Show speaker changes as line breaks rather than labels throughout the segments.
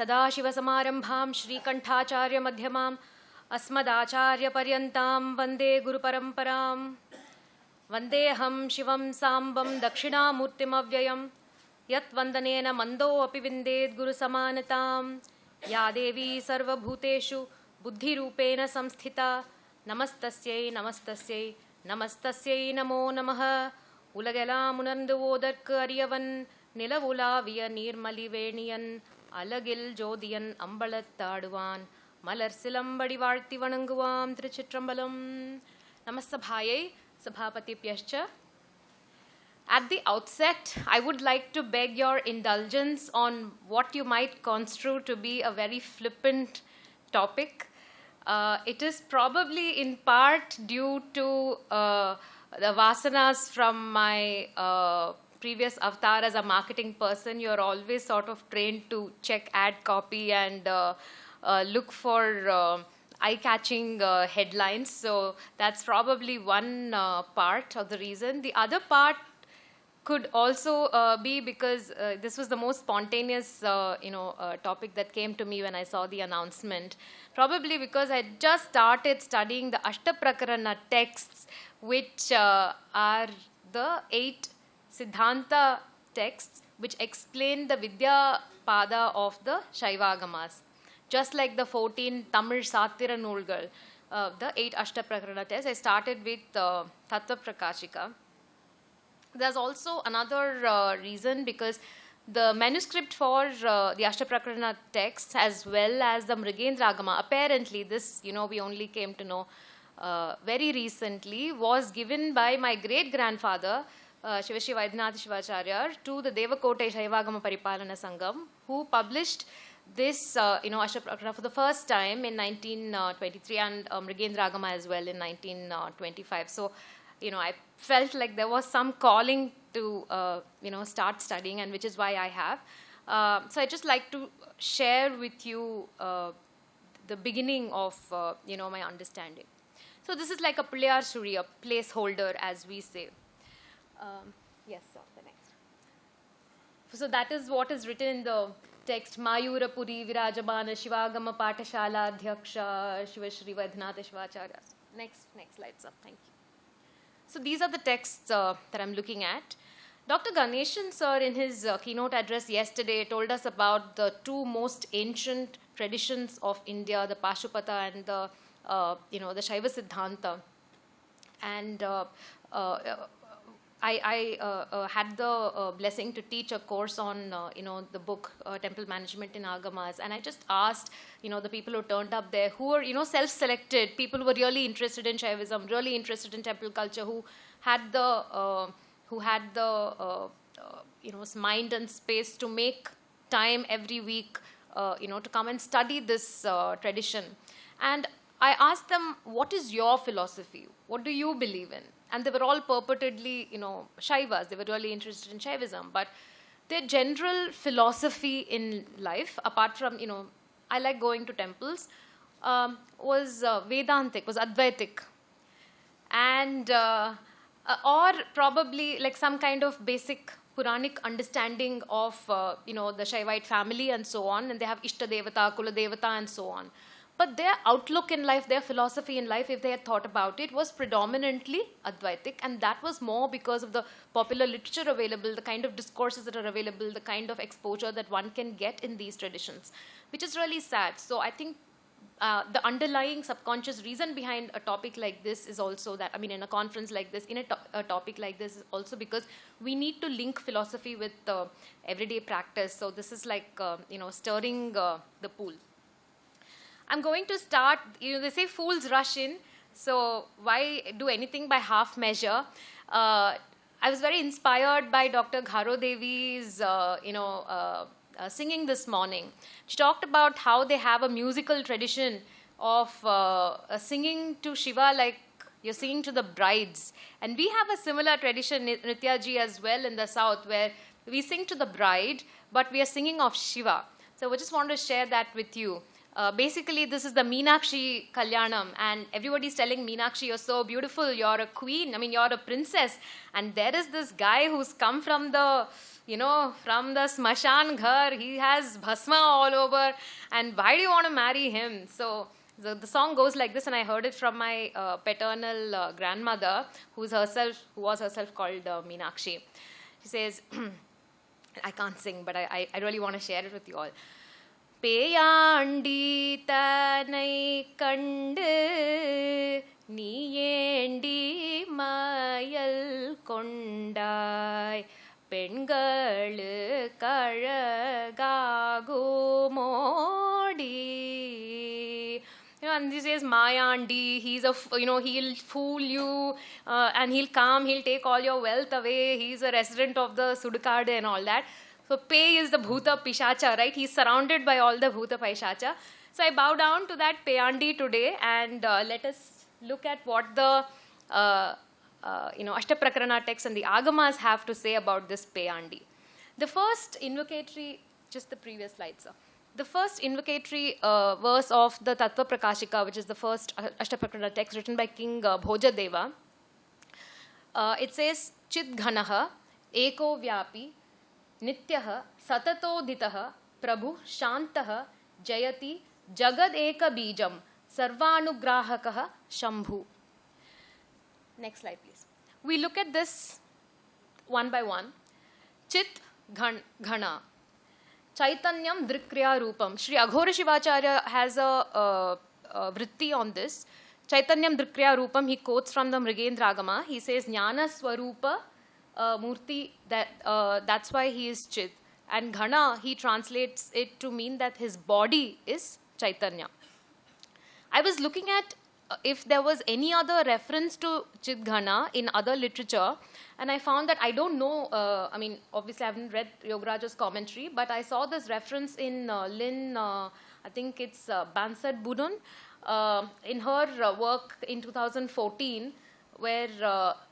सदाशिवसमारम्भां श्रीकण्ठाचार्यमध्यमाम् अस्मदाचार्यपर्यन्तां वन्दे गुरुपरम्परां वन्देऽहं शिवं साम्बं दक्षिणामूर्तिमव्ययं यत्वन्दनेन मन्दोऽपि विन्देद् गुरुसमानतां या देवी सर्वभूतेषु बुद्धिरूपेण संस्थिता नमस्तस्यै नमस्तस्यै नमस्तस्यै नमो नमः உலகெல்லாம் உணர்ந்து ஓதற்கு அறியவன் நிலவுலாவிய நீர்மலிவேணியன் அலகில் ஜோதியன் அம்பலத்தாடுவான் மலர் சிலம்படி வாழ்த்தி வணங்குவாம் திருச்சிற்றம்பலம் நமஸ்தபாயை சபாபதிப்யश्च. At the outset, I would like to beg your indulgence on what you might construe to be a very flippant topic. It is probably in part due to the vasanas from my previous avatar as a marketing person. You're always sort of trained to check ad copy and look for eye-catching headlines. So that's probably one part of the reason. The other part could also be because this was the most spontaneous topic that came to me when I saw the announcement. Probably because I just started studying the Ashtaprakarana texts, which are the 8 Siddhānta texts which explain the Vidya Pada of the Śaiva Agamas. Just like the 14 Tamil Satira Nulgal, the 8 Ashtaprakarana texts, I started with Tattva Prakashika. There's also another reason because the manuscript for the Ashtaprakarana texts as well as the Mrigendra Agama, apparently this, we only came to know very recently, was given by my great-grandfather, Shiva Vaidyanatha Shivacharya, to the Devakote Shaivagama Paripalana Sangam, who published this, Ashtaprakarana for the first time in 1923 and Mrigendra Agama as well in 1925. So, I felt like there was some calling to, start studying, and which is why I have. So I just like to share with you the beginning of, my understanding. So this is like a Puliyar Suri, a placeholder, as we say. Yes, sir, the next. So that is what is written in the text. Mayurapuri Virajabana Shivagama Patashala Adhyaksha Shiva Shri Vaidyanatha Shivacharya. Next slide, sir. Thank you. So these are the texts that I'm looking at. Dr. Ganeshan, sir, in his keynote address yesterday, told us about the two most ancient traditions of India, the Pashupata and the Śaiva Siddhānta. And I had the blessing to teach a course on, the book Temple Management in Agamas. And I just asked, the people who turned up there, who were, self-selected, people who were really interested in Shaivism, really interested in temple culture, who had the mind and space to make time every week, to come and study this tradition. And I asked them, what is your philosophy? What do you believe in? And they were all purportedly, Shaivas. They were really interested in Shaivism. But their general philosophy in life, apart from, I like going to temples, was Vedantic, was Advaitic. And, or probably like some kind of basic Puranic understanding of, the Shaivite family and so on. And they have Ishta Devata, Kula Devata and so on. But their outlook in life, their philosophy in life, if they had thought about it, was predominantly Advaitic. And that was more because of the popular literature available, the kind of discourses that are available, the kind of exposure that one can get in these traditions, which is really sad. So I think the underlying subconscious reason behind a topic like this is also that, in a conference like this, in a topic like this, is also because we need to link philosophy with everyday practice. So this is like, stirring the pool. I'm going to start, they say fools rush in, so why do anything by half measure? I was very inspired by Dr. Gharo Devi's, singing this morning. She talked about how they have a musical tradition of singing to Shiva like you're singing to the brides. And we have a similar tradition, Nrityaji, as well in the south, where we sing to the bride, but we are singing of Shiva. So I just want to share that with you. Basically, this is the Meenakshi Kalyanam, and everybody's telling Meenakshi, you're so beautiful, you're a queen, you're a princess. And there is this guy who's come from the, from the smashan ghar, he has bhasma all over, and why do you want to marry him? So the song goes like this, and I heard it from my paternal grandmother, who was herself called Meenakshi. She says, I can't sing, but I really want to share it with you all. Peyandi tanai kandu நீயேண்டி மாயல் கொண்டாய் பெண்களு கழகாகுமோடி. And he says, Mayandi, he'll fool you and he'll take all your wealth away. He's a resident of the Sudukade and all that. So Pei is the Bhuta Pishacha, right? He's surrounded by all the Bhuta Pishacha. So I bow down to that Peyandi today, and let us look at what the Ashtaprakarana texts and the Agamas have to say about this Peyandi. The first invocatory, just the previous slide, sir. The first invocatory verse of the Tattva Prakashika, which is the first Ashtaprakarana text written by King Bhojadeva, it says, Chid Ghanaha, Eko Vyapi, Nityaha, Satatoditaha, Prabhu, Shantaha, Jayati, Jagad Eka Bijam, Sarvanugrahakaha, Shambhu. Next slide, please. We look at this one by one. Chit Ghana. Chaitanyam Drikriya Rupam. Sri Aghora Shivacharya has a vritti on this. Chaitanyam Drikriya Rupam, he quotes from the Mrigendra Agama. He says, Jnana Swarupa Murti, that's why he is Chit. And Ghana, he translates it to mean that his body is Chaitanya. I was looking at if there was any other reference to Chit Ghana in other literature, and I found that I don't know, obviously I haven't read Yogaraja's commentary, but I saw this reference in Lynn, I think it's Bansad Budun, in her work in 2014, where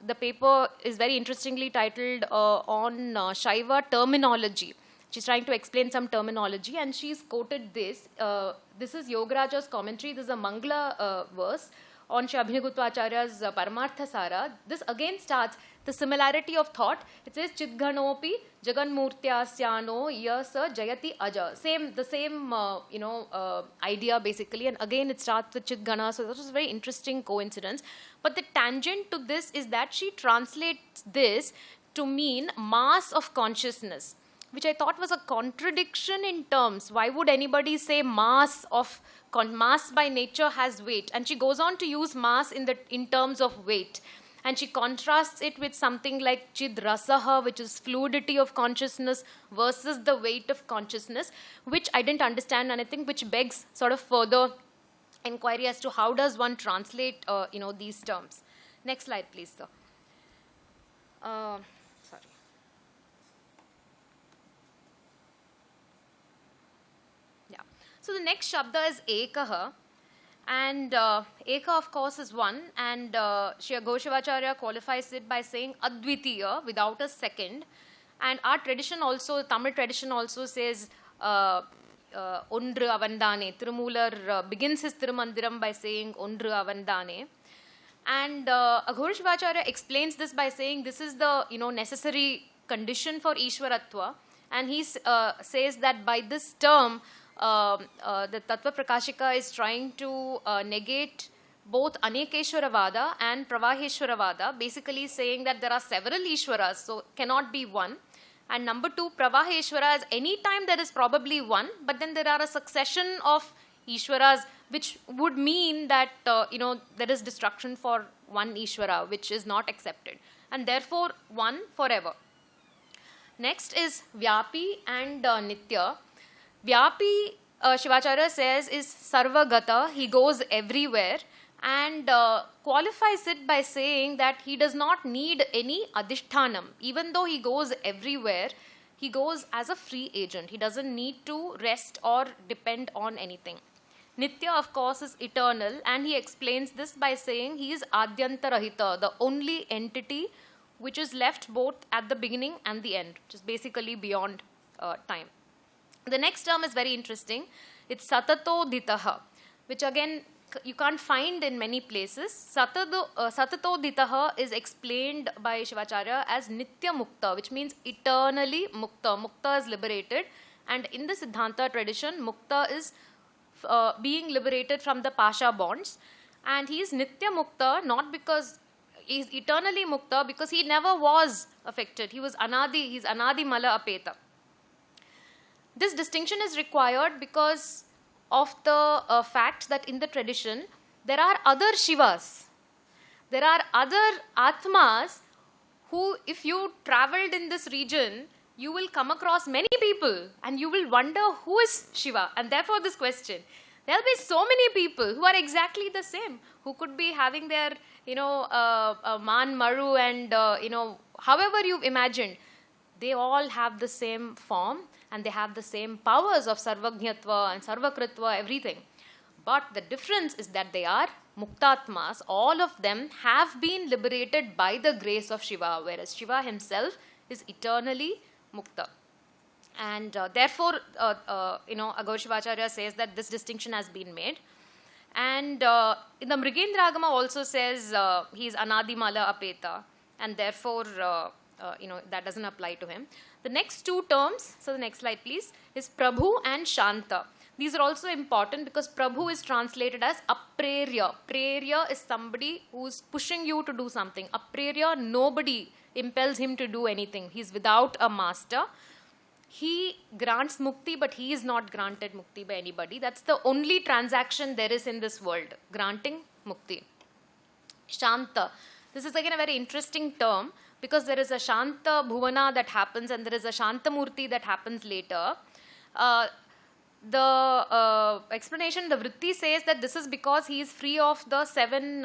the paper is very interestingly titled on Śaiva terminology. She's trying to explain some terminology, and she's quoted this. This is Yogaraja's commentary. This is a Mangala verse on Shri Abhinavaguptacharya's Paramartha Sara. This again starts the similarity of thought. It says, Chidghanopi Jaganmurtyasyano Yasa Jayati Aja. The same idea basically. And again it starts with Chidghana. So that was a very interesting coincidence. But the tangent to this is that she translates this to mean mass of consciousness, which I thought was a contradiction in terms. Why would anybody say mass by nature has weight? And she goes on to use mass in terms of weight. And she contrasts it with something like Chid Rasaha, which is fluidity of consciousness versus the weight of consciousness, which I didn't understand, and I think which begs sort of further inquiry as to how does one translate these terms. Next slide, please, sir. So the next Shabda is Ekaha, and Eka of course is one, and Shri Aghora Shivacharya qualifies it by saying Advitiya, without a second, and our tradition also, Tamil tradition also says Ondru Avandane. Tirumular begins his Tirumandiram by saying Ondru Avandane, and Aghora Shivacharya explains this by saying this is the necessary condition for Ishwaratva, and he says that by this term, the Tattva Prakashika is trying to negate both Anekeshwaravada and Pravaheshwaravada, basically saying that there are several Ishwaras, so cannot be one. And number two, Pravaheshwara is any time there is probably one, but then there are a succession of Ishwaras, which would mean that there is destruction for one Ishwara, which is not accepted, and therefore one forever. Next is Vyapi and Nitya. Vyapi, Shivacharya says, is Sarvagata, he goes everywhere, and qualifies it by saying that he does not need any adhishthanam. Even though he goes everywhere, he goes as a free agent. He doesn't need to rest or depend on anything. Nitya, of course, is eternal, and he explains this by saying he is Adyantarahita, the only entity which is left both at the beginning and the end, which is basically beyond time. The next term is very interesting. It's Satatoditaha, which again you can't find in many places. Satato ditaha is explained by Shivacharya as Nitya Mukta, which means eternally Mukta. Mukta is liberated. And in the Siddhānta tradition, Mukta is being liberated from the Pasha bonds. And he is Nitya Mukta, not because he is eternally Mukta, because he never was affected. He was Anadi, he is Anadi Mala Apeta. This distinction is required because of the fact that in the tradition, there are other Shivas. There are other Atmas who, if you traveled in this region, you will come across many people and you will wonder who is Shiva. And therefore this question. There will be so many people who are exactly the same, who could be having their, Man, Maru and, however you've imagined. They all have the same form and they have the same powers of Sarvajñatva and Sarvakritva, everything. But the difference is that they are Muktatmas. All of them have been liberated by the grace of Shiva, whereas Shiva himself is eternally Mukta. And therefore, Aghor Shivacharya says that this distinction has been made. And in the Mrigendra Agama also says he is Anadimala Apeta, and therefore, that doesn't apply to him. The next two terms, so the next slide please, is Prabhu and Shanta. These are also important because Prabhu is translated as Aprerya. Prerya is somebody who is pushing you to do something. Aprerya, nobody impels him to do anything. He is without a master. He grants mukti, but he is not granted mukti by anybody. That's the only transaction there is in this world, granting mukti. Shanta. This is again a very interesting term because there is a Shanta Bhuvana that happens and there is a Shantamurti that happens later. The explanation, the Vritti says that this is because he is free of the seven,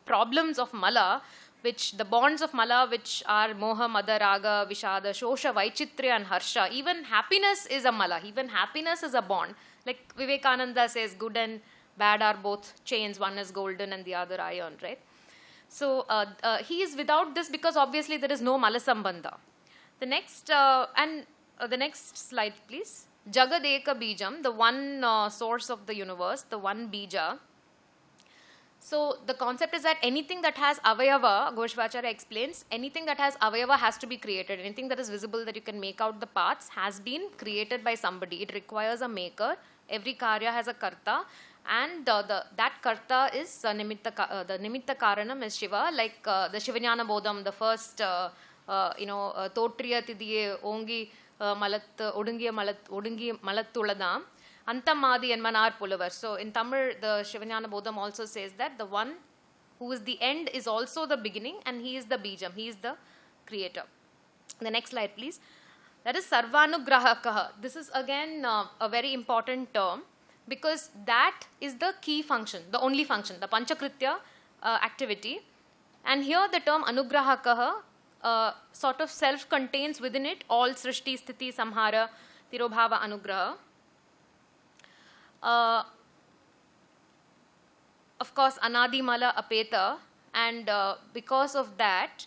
problems of Mala, the bonds of Mala, which are Moha, Mada, Raga, Vishada, Shosha, Vaichitrya and Harsha. Even happiness is a Mala. Even happiness is a bond. Like Vivekananda says, good and bad are both chains. One is golden and the other iron, right? So he is without this because obviously there is no Mala Sambandha. The next, the next slide please. Jagadeka Bijam, the one source of the universe, the one Bija. So the concept is that anything that has avayava, Aghor Shivacharya explains, anything that has avayava has to be created. Anything that is visible that you can make out the parts has been created by somebody. It requires a maker. Every karya has a karta. And that karta is the nimitta karanam is Shiva, like the Shivajnana Bodham, the first, Totriya Tidiye Ongi Malat Odungiya Malattuladam. Antamadi and Manar Pulavar. So in Tamil, the Shivajnana Bodham also says that the one who is the end is also the beginning and he is the Bijam, he is the creator. The next slide please. That is Sarvanugrahakaha. This is again a very important term because that is the key function, the only function, the Panchakritya activity. And here the term Anugrahakaha sort of self-contains within it all Srishti, Sthiti, Samhara, Tirobhava, Anugraha. Of course, Anadimala Apeta, and because of that,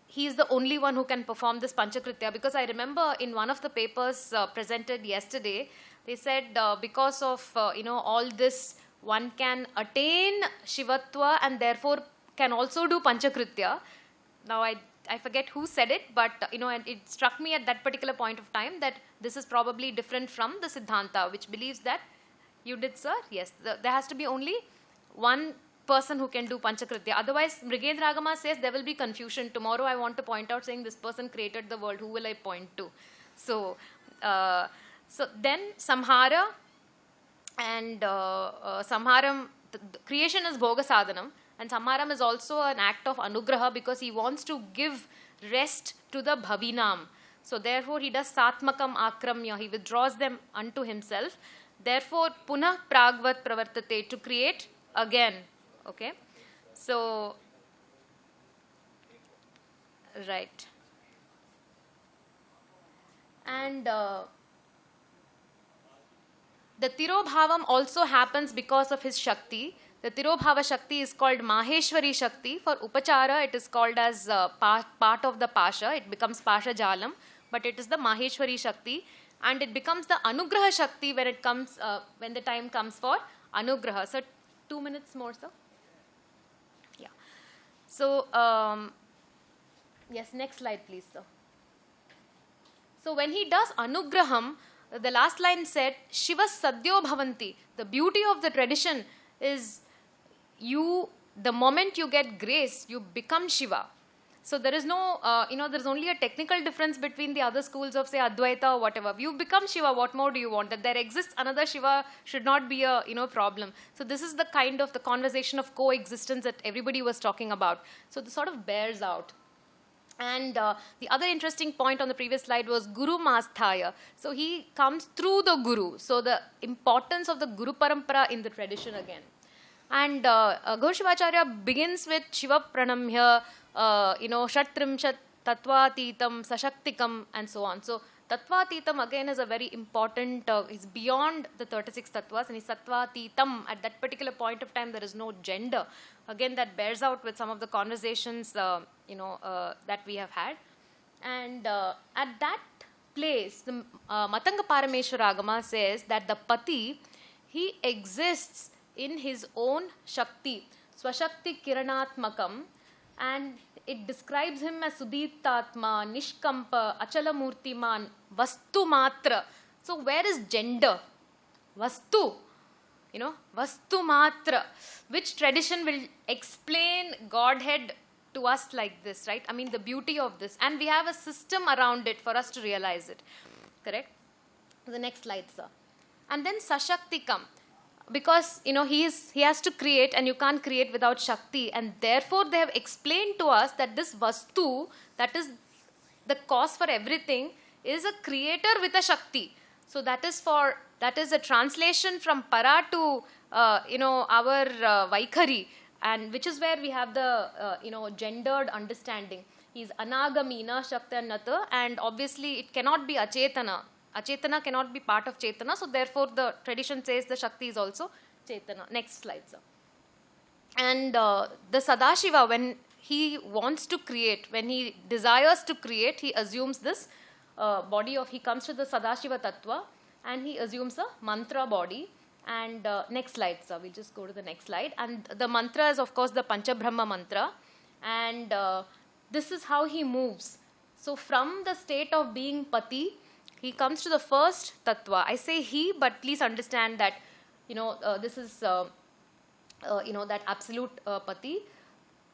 he is the only one who can perform this Panchakritya. Because I remember in one of the papers presented yesterday, they said because of all this, one can attain Shivatva and therefore can also do Panchakritya. Now I forget who said it, but it struck me at that particular point of time that this is probably different from the Siddhānta, which believes that you did, sir. Yes, there has to be only one person who can do Panchakritya. Otherwise, Mrigendra Agama says there will be confusion. Tomorrow I want to point out saying this person created the world. Who will I point to? So then Samhara and Samharam, the creation is Bhoga Sadhanam. And Samharam is also an act of Anugraha because he wants to give rest to the Bhavinam. So therefore he does Satmakam Akramya, he withdraws them unto himself. Therefore Punah Pragvat Pravartate, to create again. Okay. So, right. And the Tirobhavam also happens because of his Shakti. The Tirobhava Shakti is called Maheshwari Shakti. For Upachara, it is called as part of the Pasha. It becomes Pasha Jalam. But it is the Maheshwari Shakti. and it becomes the Anugraha Shakti when it comes, when the time comes for Anugraha. So 2 minutes more, sir. Yeah. So, yes, next slide, please, sir. So when he does Anugraham, the last line said, Shiva Sadhyo Bhavanti. The beauty of the tradition is the moment you get grace, you become Shiva. So there is no, there's only a technical difference between the other schools of, say, Advaita or whatever. You become Shiva, what more do you want? That there exists another Shiva should not be a, problem. So this is the kind of the conversation of coexistence that everybody was talking about. So this sort of bears out. And the other interesting point on the previous slide was Guru Masthaya. So he comes through the Guru. So the importance of the Guru Parampara in the tradition again. And Gaur Shivacharya begins with Shiva Pranamya, Shatrimshat, Tattvatitam, Sashaktikam, and so on. So Tattvatitam again is a very important, it's beyond the 36 tattvas, and it's Tattvatitam. At that particular point of time, there is no gender. Again, that bears out with some of the conversations, that we have had. And at that place, the Matanga Parameshwara Agama says that the Pati, he exists in his own Shakti, Swashakti Kiranatmakam, and it describes him as Sudiptatma, Nishkampa, Achalamurtiman, Vastu Matra. So where is gender? Vastu. Vastu Matra. Which tradition will explain Godhead to us like this, right? I mean, the beauty of this. And we have a system around it for us to realize it. Correct? The next slide, sir. And then Sashaktikam. Because, he has to create, and you can't create without Shakti. And therefore, they have explained to us that this Vastu, that is the cause for everything, is a creator with a Shakti. So that is a translation from Para to, our Vaikhari, and which is where we have the, gendered understanding. He's Anagamina, Shaktanata, and obviously it cannot be Achetana. Achetana cannot be part of Chetana, so therefore the tradition says the Shakti is also Chetana. Next slide, sir. And the Sadashiva, when he wants to create, when he desires to create, he assumes this he comes to the Sadashiva Tattva, and he assumes a mantra body. And next slide, sir. We'll just go to the next slide. And the mantra is, of course, the Panchabrahma mantra. And this is how he moves. So from the state of being Pati, he comes to the first tattva. I say he, but please understand that, this is, that absolute Pati.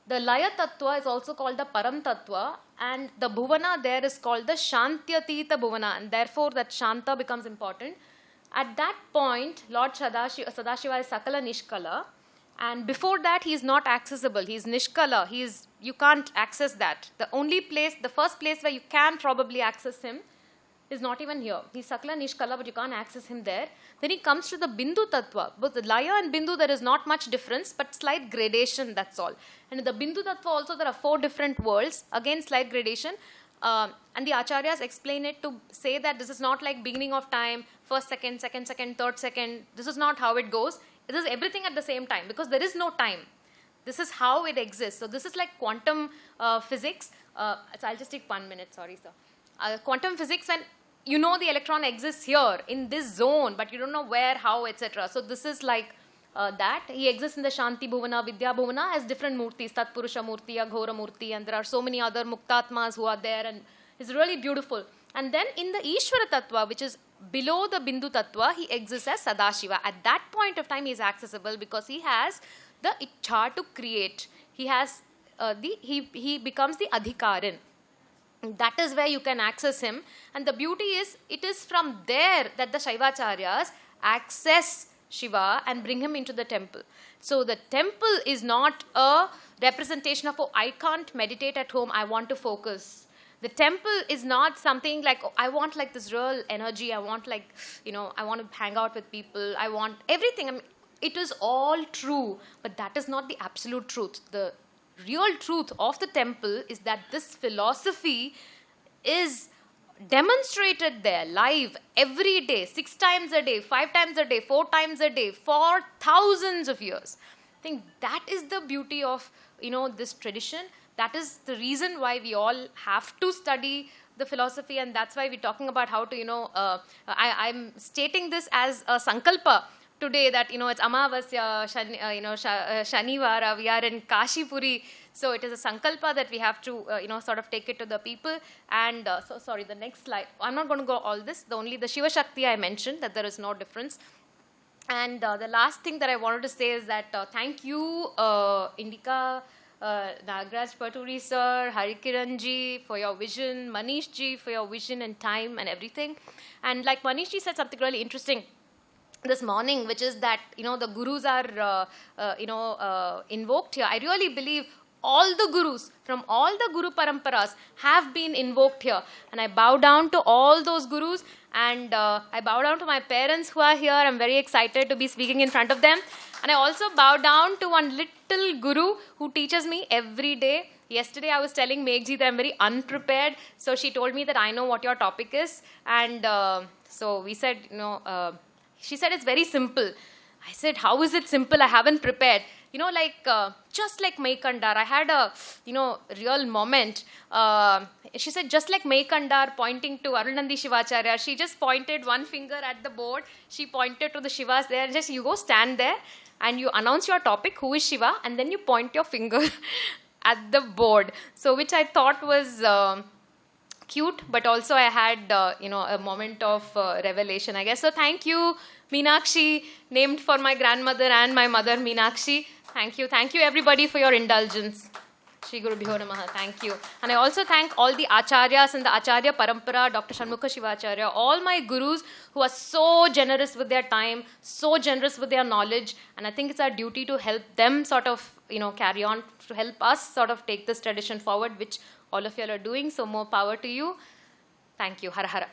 The Laya tattva is also called the Param tattva, and the Bhuvana there is called the Shantyatita Bhuvana, and therefore that Shanta becomes important. At that point, Lord Sadashiva is Sakala Nishkala, and before that he is not accessible. He is Nishkala. You can't access that. The first place where you can probably access him is not even here. He's Sakala Nishkala, but you can't access him there. Then he comes to the Bindu Tattva. Both the Laya and Bindu, there is not much difference, but slight gradation, that's all. And in the Bindu Tattva also, there are 4 different worlds. Again, slight gradation. And the Acharyas explain it to say that this is not like beginning of time, first second, third second. This is not how it goes. It is everything at the same time, because there is no time. This is how it exists. So this is like quantum physics. So I'll just take 1 minute, sorry, sir. Quantum physics, when the electron exists here in this zone, but you don't know where, how, etc. So this is like that. He exists in the Shanti Bhuvana, Vidya Bhuvana as different murtis, Tatpurusha Murti, Aghora Murti, and there are so many other Muktatmas who are there, and it's really beautiful. And then in the Ishvara Tattva, which is below the Bindu Tattva, he exists as Sadashiva. At that point of time, he is accessible because he has the Ichha to create. He has he becomes the Adhikarin. That is where you can access him. And the beauty is, it is from there that the Shaivacharyas access Shiva and bring him into the temple. So the temple is not a representation of, I can't meditate at home, I want to focus. The temple is not something like, I want like this real energy, I want like, I want to hang out with people, I want everything. I mean, it is all true, but that is not the absolute truth. The real truth of the temple is that this philosophy is demonstrated there live every day, 6 times a day, 5 times a day, 4 times a day for thousands of years. I think that is the beauty of this tradition. That is the reason why we all have to study the philosophy, and that's why we're talking about how to, I'm stating this as a sankalpa today that, it's Amavasya, Shanivara, we are in Kashipuri. So it is a sankalpa that we have to, sort of take it to the people. And sorry, the next slide. I'm not going to go all this. Only the Shiva Shakti I mentioned, that there is no difference. And the last thing that I wanted to say is that thank you, Indika, Nagraj Paturi sir, Harikiran ji for your vision, Manish ji for your vision and time and everything. And like Manish ji said something really interesting this morning, which is that, the gurus are, invoked here. I really believe all the gurus from all the guru paramparas have been invoked here. And I bow down to all those gurus, and I bow down to my parents who are here. I'm very excited to be speaking in front of them. And I also bow down to one little guru who teaches me every day. Yesterday I was telling Meghji that I'm very unprepared. So she told me that I know what your topic is. And so we said, she said it's very simple. I said, how is it simple? I haven't prepared. Just like Maikandar, I had a, real moment. She said, just like Maikandar pointing to Arunandi Shivacharya, she just pointed one finger at the board. She pointed to the Shivas there. Just you go stand there and you announce your topic, who is Shiva, and then you point your finger at the board. So which I thought was cute, but also I had, a moment of revelation, I guess. So thank you, Meenakshi, named for my grandmother and my mother, Meenakshi. Thank you. Thank you, everybody, for your indulgence. Shri Guru Bhyo Namaha. Thank you. And I also thank all the Acharyas in the Acharya Parampara, Dr. Shanmukha Shivacharya, all my gurus who are so generous with their time, so generous with their knowledge. And I think it's our duty to help them sort of, carry on, to help us sort of take this tradition forward, which all of you all are doing. So more power to you. Thank you. Har Har.